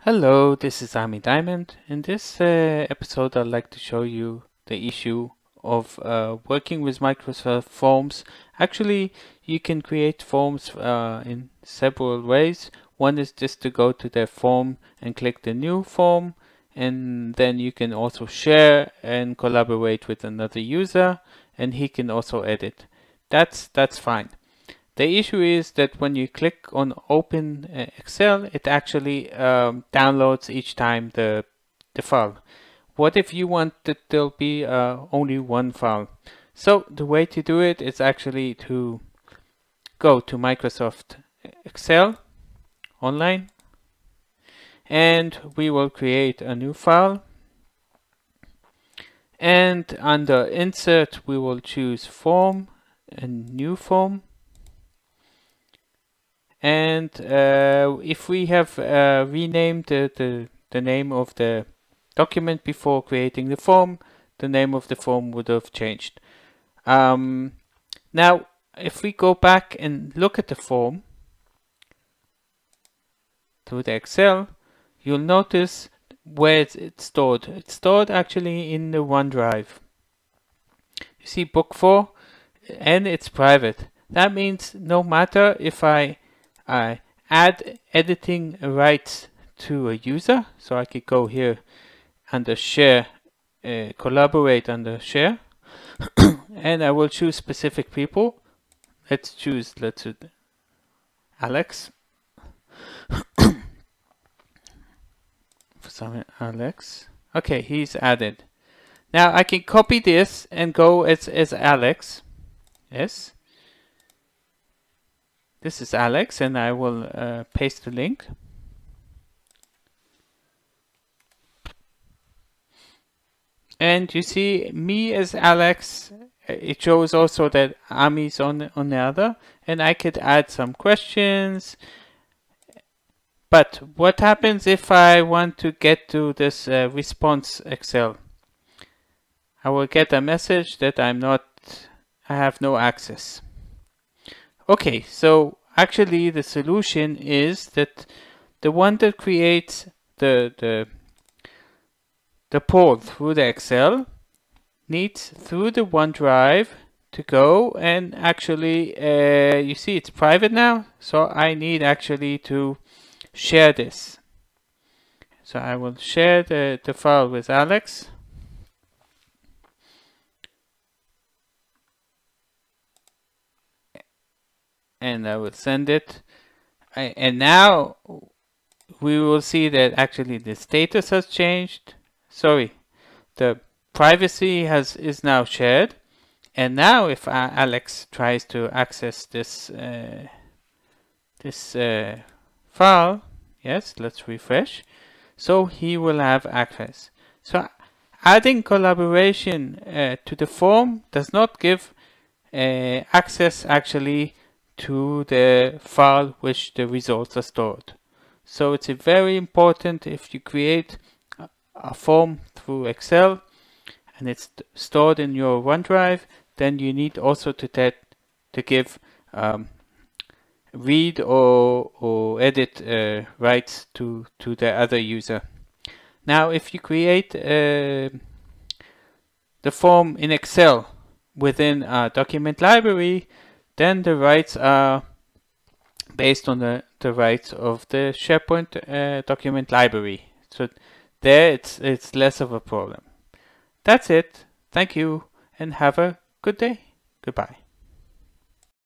Hello, this is Ami Diamond. In this episode, I'd like to show you the issue of working with Microsoft Forms. Actually, you can create forms in several ways. One is just to go to the form and click the new form, and then you can also share and collaborate with another user, and he can also edit. That's fine. The issue is that when you click on Open Excel, it actually downloads each time the file. What if you want that there'll be only one file? So the way to do it is actually to go to Microsoft Excel online, and we will create a new file. And under Insert, we will choose Form and New Form. And if we have renamed the name of the document before creating the form, the name of the form would have changed. Now, if we go back and look at the form through the Excel, you'll notice where it's stored. It's stored actually in the OneDrive. You see Book 4, and it's private. That means no matter if I add editing rights to a user, so I could go here under share, collaborate under share, and I will choose specific people. Let's choose Alex. For some Alex. Okay, he's added. Now I can copy this and go as Alex. Yes. This is Alex, and I will paste the link. And you see me as Alex. It shows also that Ami's on the other, and I could add some questions. But what happens if I want to get to this response Excel? I will get a message that I have no access. Okay, so actually the solution is that the one that creates the port through the Excel needs through the OneDrive to go and actually, you see it's private now, so I need actually to share this. So I will share the file with Alex. And I will send it. And now we will see that actually the status has changed. Sorry, the privacy is now shared. And now if Alex tries to access this file, yes, let's refresh. So he will have access. So adding collaboration to the form does not give access actually to the file which the results are stored. So it's very important if you create a form through Excel and it's stored in your OneDrive, then you need also to give read or edit rights to the other user. Now if you create the form in Excel within a document library, then the rights are based on the rights of the SharePoint document library. So there it's less of a problem. That's it. Thank you and have a good day. Goodbye.